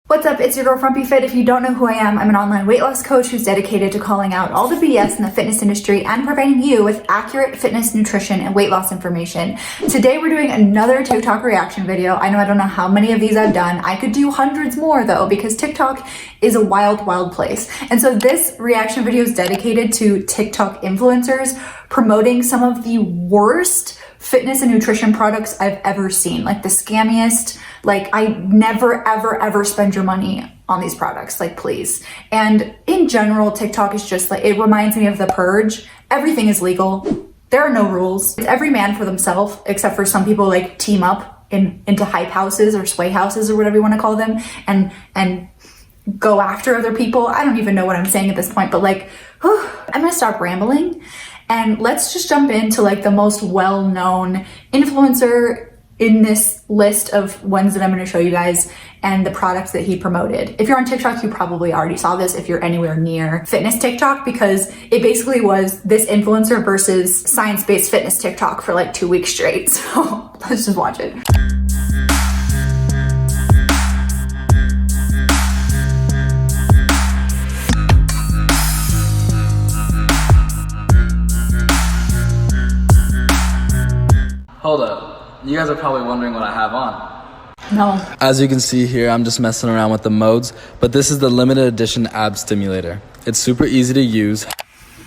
What's up, it's your girl FrumpyFit. If you don't know who I am, I'm an online weight loss coach who's dedicated to calling out all the BS in the fitness industry and providing you with accurate fitness, nutrition, and weight loss information. Today we're doing another TikTok reaction video. I don't know how many of these I've done. I could do hundreds more though, because TikTok is a wild, wild place. And so this reaction video is dedicated to TikTok influencers promoting some of the worst fitness and nutrition products I've ever seen, like the scammiest. Like, I never, ever spend your money on these products, like, please. And in general, TikTok is just like, it reminds me of The Purge. Everything is legal. There are no rules. It's every man for themselves, except for some people like team up into hype houses or sway houses or whatever you want to call them and go after other people. I don't even know what I'm saying at this point, but like, whew, I'm gonna stop rambling and let's just jump into like the most well-known influencer in this list of ones that I'm going to show you guys and the products that he promoted. If you're on TikTok, you probably already saw this if you're anywhere near fitness TikTok, because it basically was this influencer versus science-based fitness TikTok for like 2 weeks straight. So let's just watch it. Hold up. You guys are probably wondering what I have on. No. As you can see here, I'm just messing around with the modes, but this is the limited edition ab stimulator. It's super easy to use.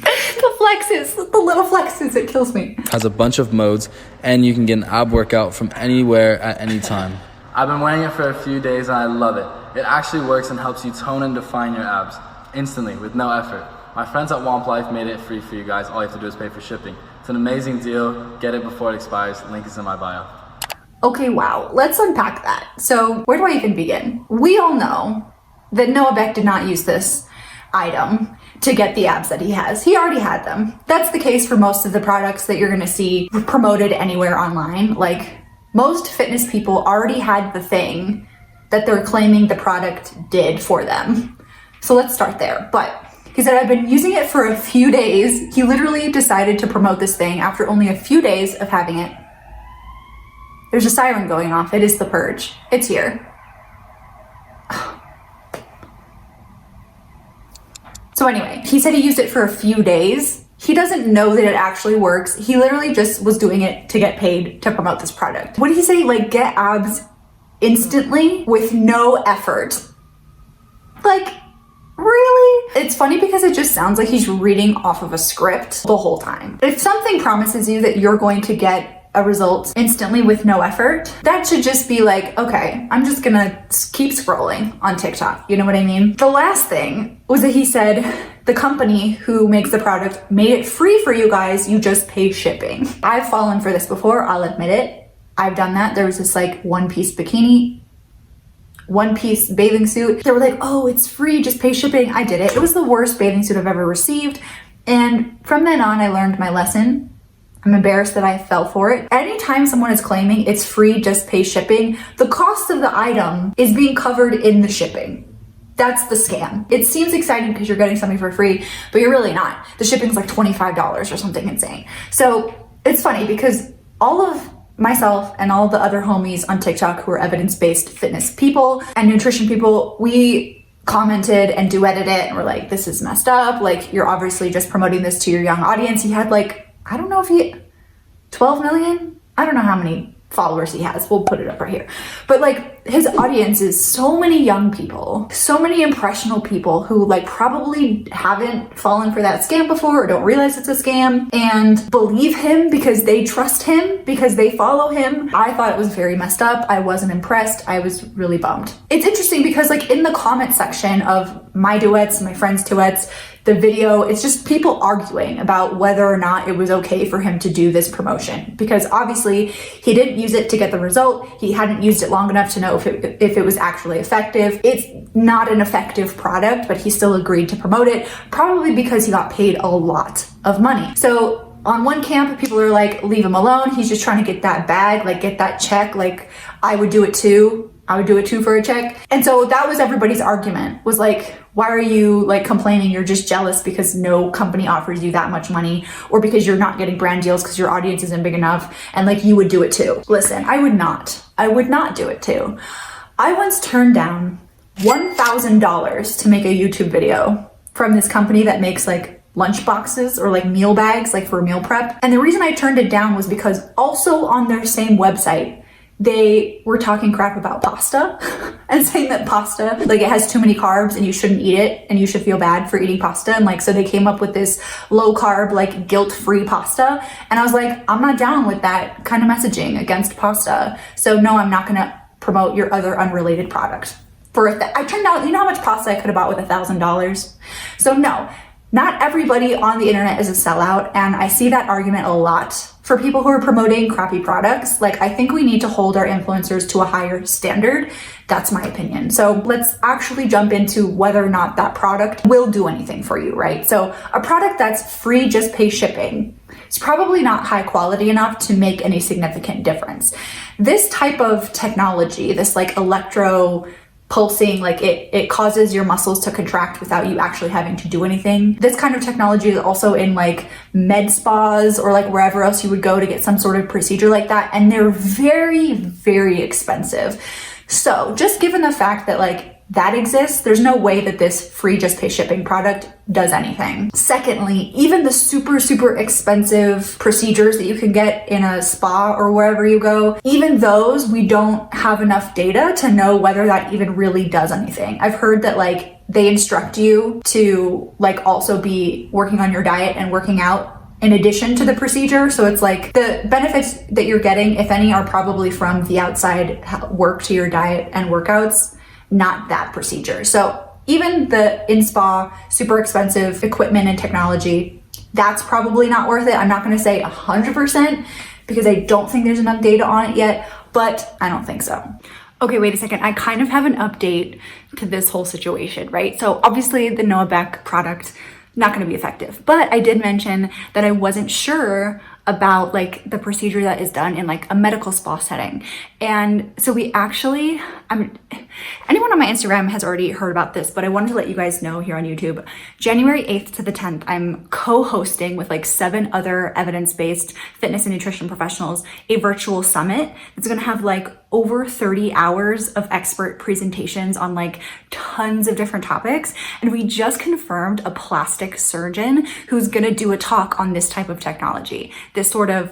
The flexes, the little flexes, it kills me. Has a bunch of modes, and you can get an ab workout from anywhere at any time. I've been wearing it for a few days and I love it. It actually works and helps you tone and define your abs instantly with no effort. My friends at Womp Life made it free for you guys. All you have to do is pay for shipping. It's an amazing deal. Get it before it expires. Link is in my bio. Okay, wow. Let's unpack that. So where do I even begin? We all know that Noah Beck did not use this item to get the abs that he has. He already had them. That's the case for most of the products that you're gonna see promoted anywhere online. Like, most fitness people already had the thing that they're claiming the product did for them. So let's start there. But he said, I've been using it for a few days. He literally decided to promote this thing after only a few days of having it. There's a siren going off. It is The Purge. It's here. So anyway, he said he used it for a few days. He doesn't know that it actually works. He literally just was doing it to get paid to promote this product. What did he say? Like, get abs instantly with no effort. Like, really? It's funny because it just sounds like he's reading off of a script the whole time. If something promises you that you're going to get a result instantly with no effort, that should just be like, okay, I'm just gonna keep scrolling on TikTok. You know what I mean? The last thing was that he said the company who makes the product made it free for you guys. You just pay shipping. I've fallen for this before. I'll admit it. I've done that. There was this like one-piece bikini, one-piece bathing suit. They were like, oh, it's free, just pay shipping. I did it. It was the worst bathing suit I've ever received. And from then on, I learned my lesson. I'm embarrassed that I fell for it. Anytime someone is claiming it's free, just pay shipping, the cost of the item is being covered in the shipping. That's the scam. It seems exciting because you're getting something for free, but you're really not. The shipping's like $25 or something insane. So it's funny because all of myself and all the other homies on TikTok who are evidence-based fitness people and nutrition people, we commented and duetted it and we're like, this is messed up. Like, you're obviously just promoting this to your young audience. He had like, I don't know if he, 12 million? I don't know how many followers he has. We'll put it up right here. But like, his audience is so many young people, so many impressionable people who like probably haven't fallen for that scam before or don't realize it's a scam and believe him because they trust him, because they follow him. I thought it was very messed up. I wasn't impressed. I was really bummed. It's interesting because like in the comment section of my duets, my friends' duets, the video, it's just people arguing about whether or not it was okay for him to do this promotion, because obviously he didn't use it to get the result. He hadn't used it long enough to know if it was actually effective. It's not an effective product, but he still agreed to promote it, probably because he got paid a lot of money. So on one camp, people are like, leave him alone. He's just trying to get that bag, like get that check. Like, I would do it too. I would do it too for a check. And so that was everybody's argument, was like, why are you like complaining? You're just jealous because no company offers you that much money, or because you're not getting brand deals because your audience isn't big enough, and like you would do it too. Listen, I would not do it too. I once turned down $1,000 to make a YouTube video from this company that makes like lunch boxes or like meal bags, like for meal prep. And the reason I turned it down was because also on their same website, they were talking crap about pasta and saying that pasta, like it has too many carbs and you shouldn't eat it and you should feel bad for eating pasta. And like, so they came up with this low carb, like guilt-free pasta. And I was like, I'm not down with that kind of messaging against pasta. So no, I'm not gonna promote your other unrelated product. I turned out, you know how much pasta I could have bought with $1,000? So no, not everybody on the internet is a sellout. And I see that argument a lot for people who are promoting crappy products. Like, I think we need to hold our influencers to a higher standard. That's my opinion. So let's actually jump into whether or not that product will do anything for you, right? So a product that's free, just pay shipping, it's probably not high quality enough to make any significant difference. This type of technology, this like electro pulsing, like it causes your muscles to contract without you actually having to do anything. This kind of technology is also in like med spas or like wherever else you would go to get some sort of procedure like that. And they're very, very expensive. So just given the fact that like that exists, there's no way that this free just pay shipping product does anything. Secondly, even the super, super expensive procedures that you can get in a spa or wherever you go, even those, we don't have enough data to know whether that even really does anything. I've heard that like they instruct you to like also be working on your diet and working out in addition to the procedure. So it's like the benefits that you're getting, if any, are probably from the outside work to your diet and workouts, not that procedure. So even the in-spa, super expensive equipment and technology, that's probably not worth it. I'm not gonna say 100% because I don't think there's enough data on it yet, but I don't think so. Okay, wait a second. I kind of have an update to this whole situation, right? So obviously the Noah Beck product, not gonna be effective, but I did mention that I wasn't sure about like the procedure that is done in like a medical spa setting. And so we actually, anyone on my Instagram has already heard about this, but I wanted to let you guys know here on YouTube, January 8th to the 10th, I'm co-hosting with like 7 other evidence-based fitness and nutrition professionals, a virtual summit that's gonna have like over 30 hours of expert presentations on like tons of different topics. And we just confirmed a plastic surgeon who's gonna do a talk on this type of technology, this sort of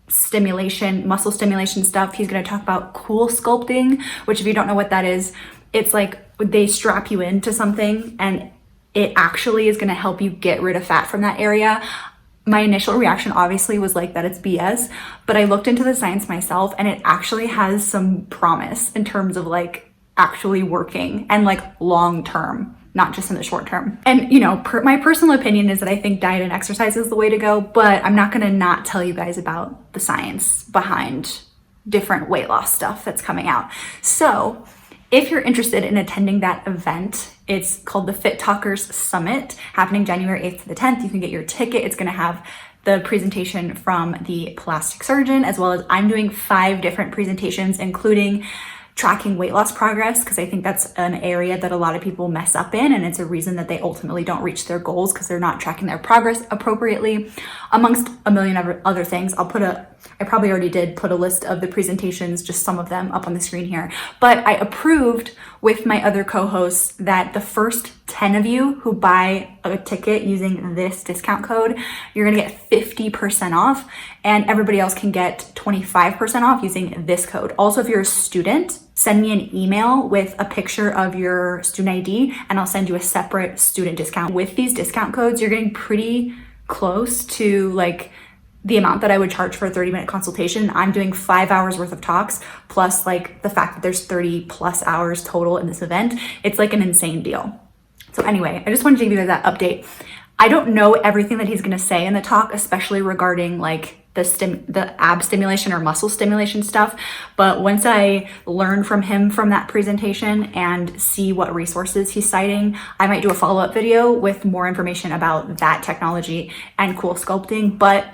stimulation, muscle stimulation stuff. He's gonna talk about Coolsculpting, which if you don't know what that is, it's like they strap you into something and it actually is gonna help you get rid of fat from that area. My initial reaction obviously was like that it's BS, but I looked into the science myself and it actually has some promise in terms of like actually working and like long term, not just in the short term. And you know, my personal opinion is that I think diet and exercise is the way to go, but I'm not gonna not tell you guys about the science behind different weight loss stuff that's coming out. So if you're interested in attending that event, it's called the Fit Talkers Summit, happening January 8th to the 10th. You can get your ticket. It's gonna have the presentation from the plastic surgeon, as well as I'm doing 5 different presentations, including tracking weight loss progress, because I think that's an area that a lot of people mess up in, and it's a reason that they ultimately don't reach their goals because they're not tracking their progress appropriately, amongst a million other things. I probably already did put a list of the presentations, just some of them up on the screen here, but I approved with my other co-hosts that the first 10 of you who buy a ticket using this discount code, you're gonna get 50% off, and everybody else can get 25% off using this code. Also, if you're a student, send me an email with a picture of your student ID and I'll send you a separate student discount. With these discount codes, you're getting pretty close to like the amount that I would charge for a 30-minute consultation. I'm doing 5 hours worth of talks, plus like the fact that there's 30 plus hours total in this event. It's like an insane deal. So anyway, I just wanted to give you guys that update. I don't know everything that he's gonna say in the talk, especially regarding like the ab stimulation or muscle stimulation stuff. But once I learn from him from that presentation and see what resources he's citing, I might do a follow-up video with more information about that technology and Coolsculpting. But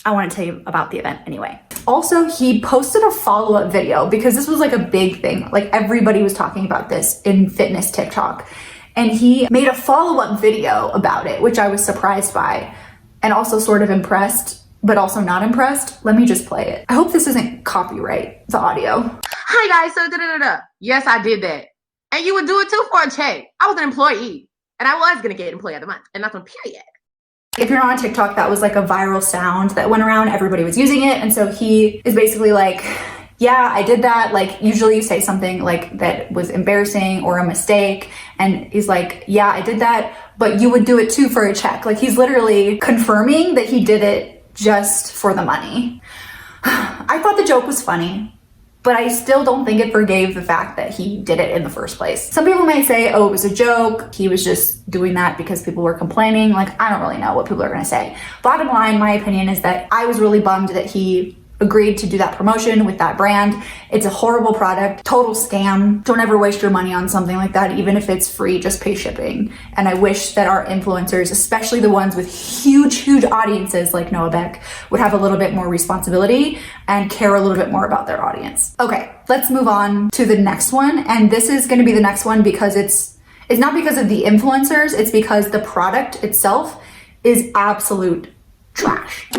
I want to tell you about the event anyway. Also, he posted a follow-up video because this was like a big thing. Like everybody was talking about this in fitness TikTok. And he made a follow-up video about it, which I was surprised by and also sort of impressed, but also not impressed. Let me just play it. I hope this isn't copyright, the audio. Hi guys, so yes, I did that. And you would do it too for a check. I was an employee, and I was going to get employee of the month, and that's on period. If you're not on TikTok, that was like a viral sound that went around. Everybody was using it. And so he is basically like, yeah, I did that. Like, usually you say something like that was embarrassing or a mistake. And he's like, yeah, I did that, but you would do it too for a check. Like, he's literally confirming that he did it just for the money. I thought the joke was funny, but I still don't think it forgave the fact that he did it in the first place. Some people may say, oh, it was a joke. He was just doing that because people were complaining. Like, I don't really know what people are gonna say. Bottom line, my opinion is that I was really bummed that he agreed to do that promotion with that brand. It's a horrible product, total scam. Don't ever waste your money on something like that. Even if it's free, just pay shipping. And I wish that our influencers, especially the ones with huge audiences like Noah Beck, would have a little bit more responsibility and care a little bit more about their audience. Okay, let's move on to the next one. And this is gonna be the next one because it's not because of the influencers, it's because the product itself is absolute trash.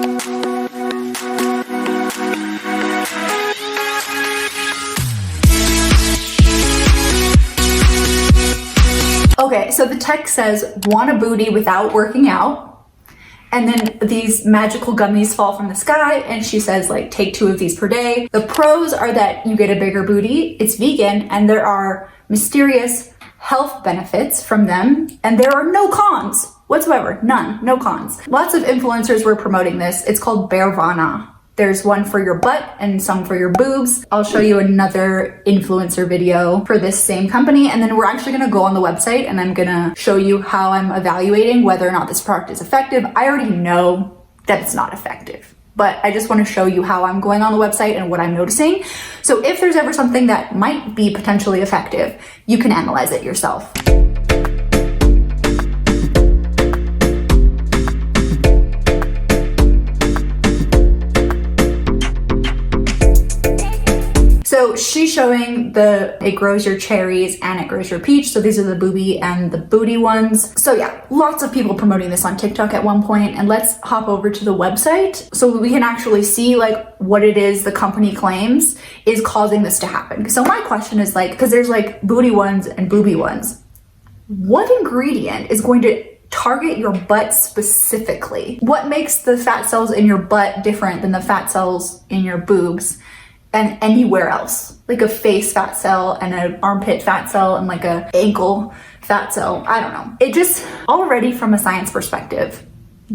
Okay, so the text says, want a booty without working out. And then these magical gummies fall from the sky, and she says, like, take 2 of these per day. The pros are that you get a bigger booty, it's vegan, and there are mysterious health benefits from them, and there are no cons whatsoever. None, no cons. Lots of influencers were promoting this. It's called bearvana. There's one for your butt and some for your boobs. I'll show you another influencer video for this same company, and then we're actually gonna go on the website and I'm gonna show you how I'm evaluating whether or not this product is effective. I already know that it's not effective, but I just wanna show you how I'm going on the website and what I'm noticing. So if there's ever something that might be potentially effective, you can analyze it yourself. So she's showing it grows your cherries and it grows your peach. So these are the booby and the booty ones. So yeah, lots of people promoting this on TikTok at one point. And let's hop over to the website so we can actually see like what it is the company claims is causing this to happen. So my question is like, because there's like booty ones and booby ones. What ingredient is going to target your butt specifically? What makes the fat cells in your butt different than the fat cells in your boobs and anywhere else? Like a face fat cell and an armpit fat cell and like a ankle fat cell. I don't know. It just already from a science perspective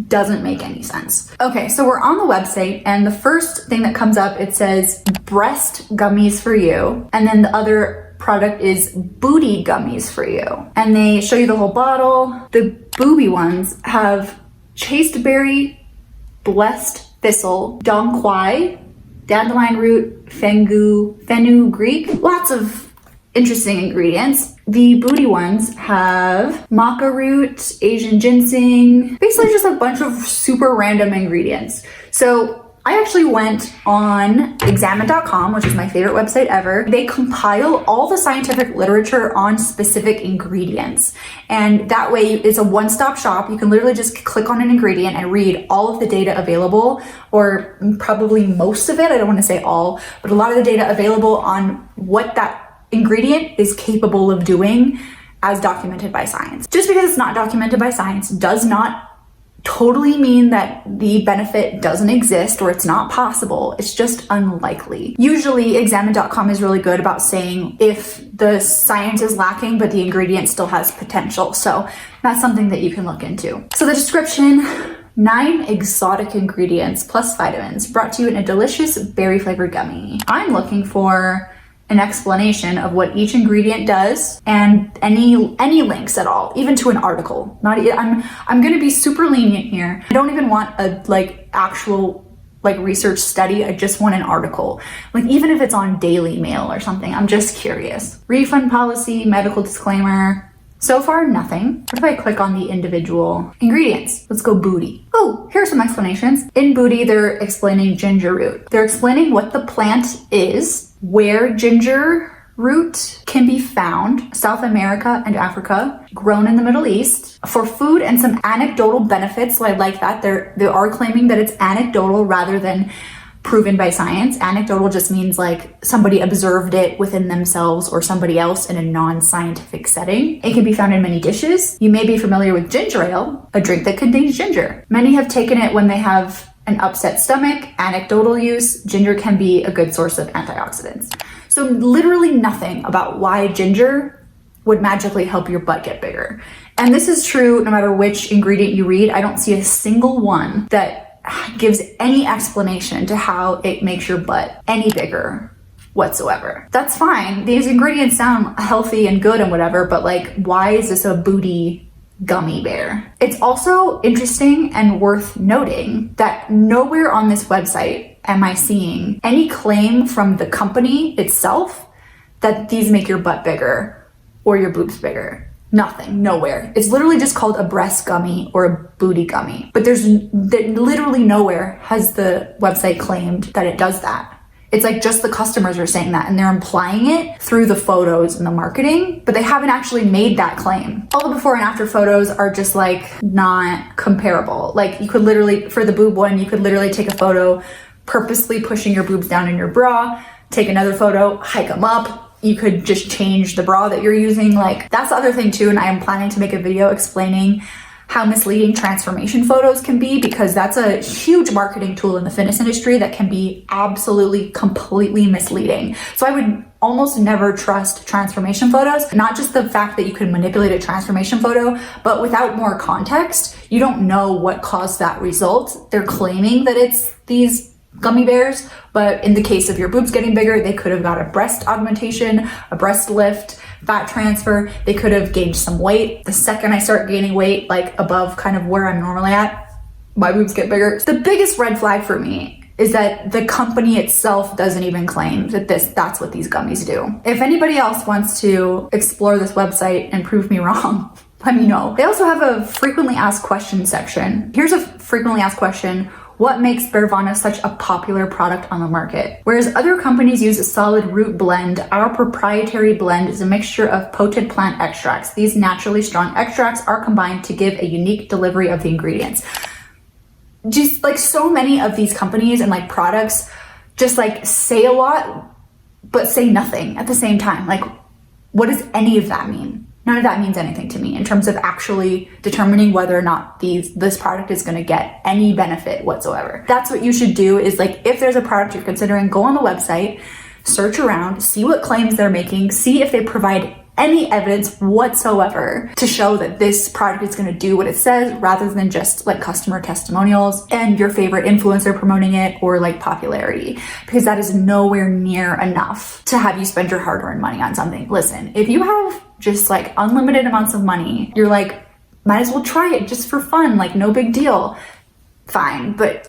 doesn't make any sense. Okay, so we're on the website and the first thing that comes up, it says breast gummies for you. And then the other product is booty gummies for you. And they show you the whole bottle. The booby ones have chasteberry, blessed thistle, dong quai, dandelion root, fenugreek, lots of interesting ingredients. The booty ones have maca root, Asian ginseng, basically just a bunch of super random ingredients. So I actually went on examine.com, which is my favorite website ever. They compile all the scientific literature on specific ingredients. And that way it's a one-stop shop. You can literally just click on an ingredient and read all of the data available, or probably most of it. I don't want to say all, but a lot of the data available on what that ingredient is capable of doing as documented by science. Just because it's not documented by science does not totally mean that the benefit doesn't exist or it's not possible. It's just unlikely. Usually examine.com is really good about saying if the science is lacking but the ingredient still has potential. So that's something that you can look into. So the description, 9 exotic ingredients plus vitamins brought to you in a delicious berry flavored gummy. I'm looking for an explanation of what each ingredient does and any links at all, even to an article. I'm gonna be super lenient here. I don't even want a actual research study. I just want an article. Even if it's on Daily Mail or something, I'm just curious. Refund policy, medical disclaimer. So far, nothing. What if I click on the individual ingredients? Let's go booty. Oh, here are some explanations. In booty, they're explaining ginger root. They're explaining what the plant is, where ginger root can be found, South America and Africa, grown in the Middle East, for food and some anecdotal benefits. So I like that. They are claiming that it's anecdotal rather than proven by science. Anecdotal just means like somebody observed it within themselves or somebody else in a non-scientific setting. It can be found in many dishes. You may be familiar with ginger ale, a drink that contains ginger. Many have taken it when they have an upset stomach. Anecdotal use, ginger can be a good source of antioxidants. So literally nothing about why ginger would magically help your butt get bigger. And this is true no matter which ingredient you read. I don't see a single one that gives any explanation to how it makes your butt any bigger whatsoever. That's fine. These ingredients sound healthy and good and whatever, but like, why is this a booty gummy bear? It's also interesting and worth noting that nowhere on this website am I seeing any claim from the company itself that these make your butt bigger or your boobs bigger. Nothing, nowhere. It's literally just called a breast gummy or a booty gummy. But there's literally nowhere has the website claimed that it does that. It's like just the customers are saying that and they're implying it through the photos and the marketing, but they haven't actually made that claim. All the before and after photos are just like not comparable. Like you could literally, for the boob one, you could literally take a photo purposely pushing your boobs down in your bra, take another photo, hike them up. You could just change the bra that you're using. Like that's the other thing too. And I am planning to make a video explaining how misleading transformation photos can be, because that's a huge marketing tool in the fitness industry that can be absolutely completely misleading. So I would almost never trust transformation photos. Not just the fact that you could manipulate a transformation photo, but without more context, you don't know what caused that result. They're claiming that it's these gummy bears, but in the case of your boobs getting bigger, they could have got a breast augmentation, a breast lift, fat transfer. They could have gained some weight. The second I start gaining weight, like above kind of where I'm normally at, my boobs get bigger. The biggest red flag for me is that the company itself doesn't even claim that that's what these gummies do. If anybody else wants to explore this website and prove me wrong, let me know. They also have a frequently asked questions section. Here's a frequently asked question. What makes bearvana such a popular product on the market? Whereas other companies use a solid root blend, our proprietary blend is a mixture of potent plant extracts. These naturally strong extracts are combined to give a unique delivery of the ingredients. Just like so many of these companies and like products just like say a lot, but say nothing at the same time. Like, what does any of that mean? None of that means anything to me in terms of actually determining whether or not this product is going to get any benefit whatsoever. That's what you should do, is like, if there's a product you're considering, go on the website, search around, see what claims they're making, see if they provide any evidence whatsoever to show that this product is going to do what it says, rather than just like customer testimonials and your favorite influencer promoting it or like popularity, because that is nowhere near enough to have you spend your hard-earned money on something. Listen, if you have just like unlimited amounts of money, you're like, might as well try it just for fun, like no big deal. Fine, but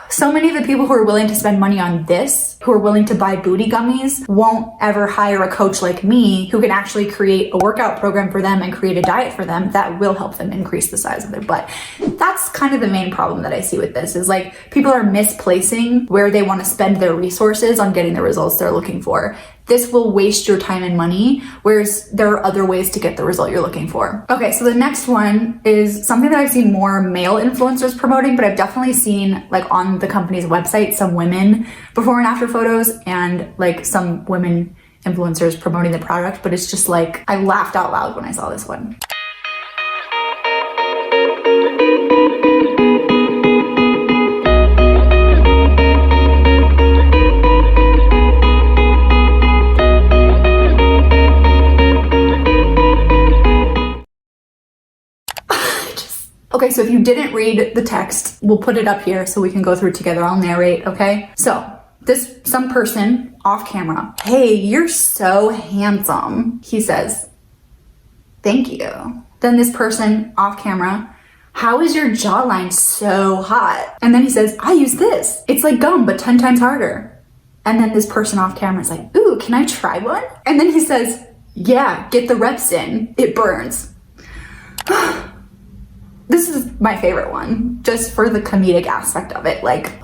so many of the people who are willing to spend money on this, who are willing to buy booty gummies, won't ever hire a coach like me who can actually create a workout program for them and create a diet for them that will help them increase the size of their butt. That's kind of the main problem that I see with this, is like people are misplacing where they want to spend their resources on getting the results they're looking for. This will waste your time and money, whereas there are other ways to get the result you're looking for. Okay, so the next one is something that I've seen more male influencers promoting, but I've definitely seen like on the company's website, some women before and after photos and like some women influencers promoting the product, but it's just like, I laughed out loud when I saw this one. Okay, so if you didn't read the text, we'll put it up here so we can go through it together. I'll narrate, okay? So some person off camera, hey, you're so handsome, he says. Thank you. Then this person off camera, how is your jawline so hot? And then he says, I use this. It's like gum, but 10 times harder. And then this person off camera is like, ooh, can I try one? And then he says, yeah, get the reps in. It burns. This is my favorite one, just for the comedic aspect of it. Like,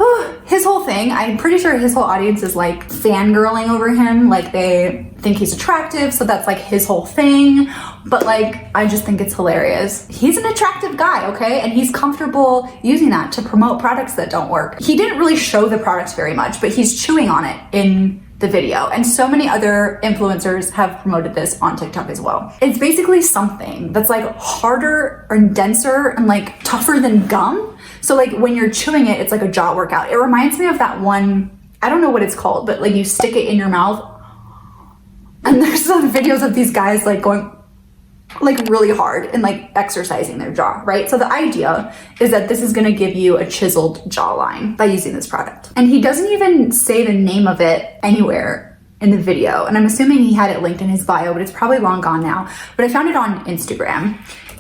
his whole thing, I'm pretty sure his whole audience is like fangirling over him. Like they think he's attractive, so that's like his whole thing. But like, I just think it's hilarious. He's an attractive guy, okay? And he's comfortable using that to promote products that don't work. He didn't really show the products very much, but he's chewing on it in the video. And so many other influencers have promoted this on TikTok as well. It's basically something that's like harder and denser and like tougher than gum. So like when you're chewing it, it's like a jaw workout. It reminds me of that one, I don't know what it's called, but like you stick it in your mouth. And there's some videos of these guys like going like really hard and like exercising their jaw, right? So the idea is that this is gonna give you a chiseled jawline by using this product. And he doesn't even say the name of it anywhere in the video. And I'm assuming he had it linked in his bio, but it's probably long gone now. But I found it on Instagram.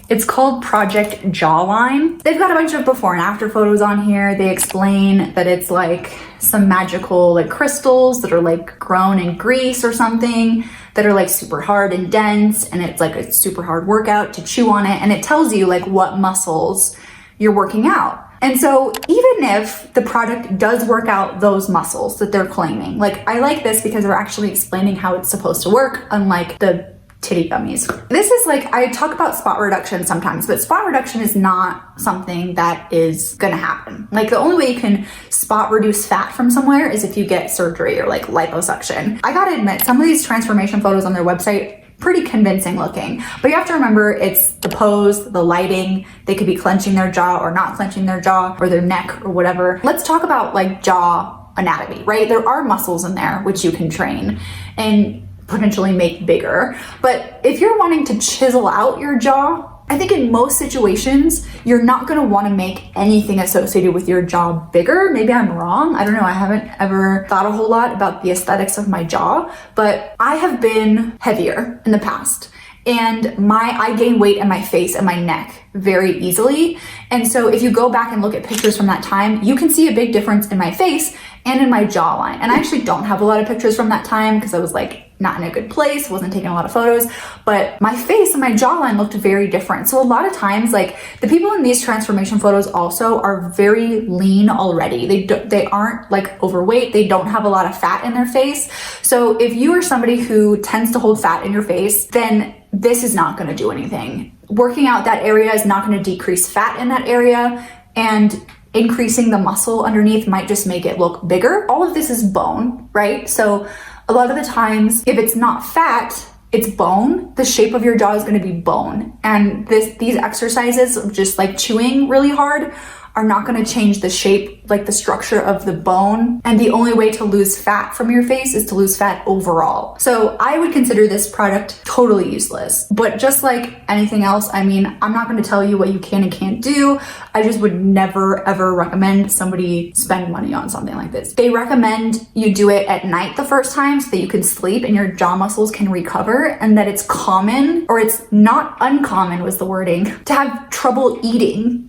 It's called Project Jawline. They've got a bunch of before and after photos on here. They explain that it's like some magical like crystals that are like grown in Greece or something that are like super hard and dense, and it's like a super hard workout to chew on it, and it tells you like what muscles you're working out. And so even if the product does work out those muscles that they're claiming, like I like this because they're actually explaining how it's supposed to work, unlike the titty gummies. This is like, I talk about spot reduction sometimes, but spot reduction is not something that is gonna happen. Like the only way you can spot reduce fat from somewhere is if you get surgery or like liposuction. I gotta admit, some of these transformation photos on their website, pretty convincing looking, but you have to remember it's the pose, the lighting, they could be clenching their jaw or not clenching their jaw or their neck or whatever. Let's talk about like jaw anatomy, right? There are muscles in there which you can train and potentially make bigger. But if you're wanting to chisel out your jaw, I think in most situations, you're not gonna wanna make anything associated with your jaw bigger. Maybe I'm wrong, I don't know, I haven't ever thought a whole lot about the aesthetics of my jaw, but I have been heavier in the past. And I gain weight in my face and my neck very easily. And so if you go back and look at pictures from that time, you can see a big difference in my face and in my jawline. And I actually don't have a lot of pictures from that time because I was like not in a good place, wasn't taking a lot of photos, but my face and my jawline looked very different. So a lot of times, like the people in these transformation photos also are very lean already. They aren't like overweight. They don't have a lot of fat in their face. So if you are somebody who tends to hold fat in your face, then this is not going to do anything. Working out that area is not going to decrease fat in that area, and increasing the muscle underneath might just make it look bigger. All of this is bone, right? So a lot of the times, if it's not fat, it's bone. The shape of your jaw is going to be bone. And these exercises of just like chewing really hard are not going to change the shape, like the structure of the bone. And the only way to lose fat from your face is to lose fat overall. So I would consider this product totally useless. But just like anything else, I mean, I'm not going to tell you what you can and can't do. I just would never ever recommend somebody spend money on something like this. They recommend you do it at night the first time so that you can sleep and your jaw muscles can recover, and that it's common, or it's not uncommon was the wording, to have trouble eating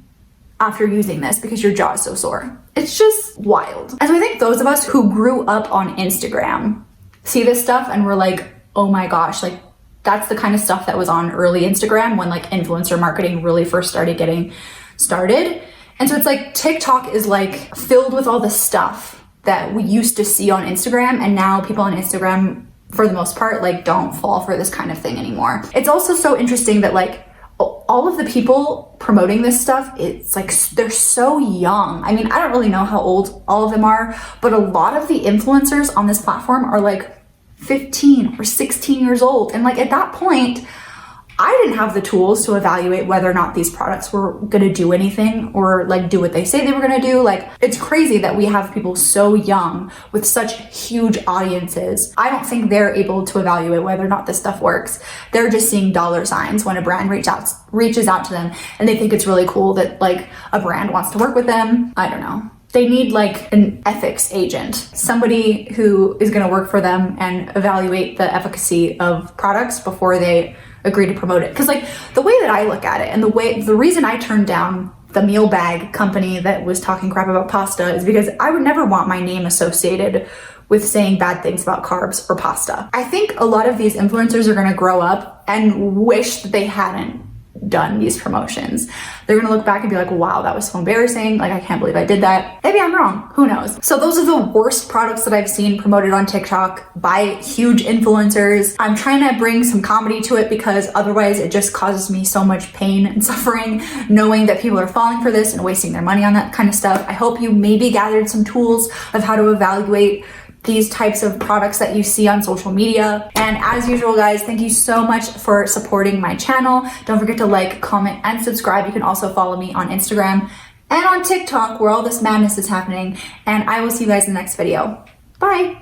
after using this because your jaw is so sore. It's just wild. And so I think those of us who grew up on Instagram see this stuff and we're like, oh my gosh, like that's the kind of stuff that was on early Instagram when like influencer marketing really first started getting started. And so it's like TikTok is like filled with all the stuff that we used to see on Instagram, and now people on Instagram for the most part like don't fall for this kind of thing anymore. It's also so interesting that like all of the people promoting this stuff, it's like they're so young. I mean, I don't really know how old all of them are, but a lot of the influencers on this platform are like 15 or 16 years old. And like at that point, I didn't have the tools to evaluate whether or not these products were gonna do anything or like do what they say they were gonna do. Like, it's crazy that we have people so young with such huge audiences. I don't think they're able to evaluate whether or not this stuff works. They're just seeing dollar signs when a brand reaches out to them and they think it's really cool that like a brand wants to work with them. I don't know. They need like an ethics agent, somebody who is gonna work for them and evaluate the efficacy of products before they agree to promote it. Because like the way that I look at it and the reason I turned down the meal bag company that was talking crap about pasta is because I would never want my name associated with saying bad things about carbs or pasta. I think a lot of these influencers are gonna grow up and wish that they hadn't done these promotions. They're gonna look back and be like, wow, that was so embarrassing. Like, I can't believe I did that. Maybe I'm wrong, who knows? So those are the worst products that I've seen promoted on TikTok by huge influencers. I'm trying to bring some comedy to it because otherwise it just causes me so much pain and suffering knowing that people are falling for this and wasting their money on that kind of stuff. I hope you maybe gathered some tools of how to evaluate these types of products that you see on social media. And as usual, guys, thank you so much for supporting my channel. Don't forget to like, comment, and subscribe. You can also follow me on Instagram and on TikTok where all this madness is happening. And I will see you guys in the next video. Bye.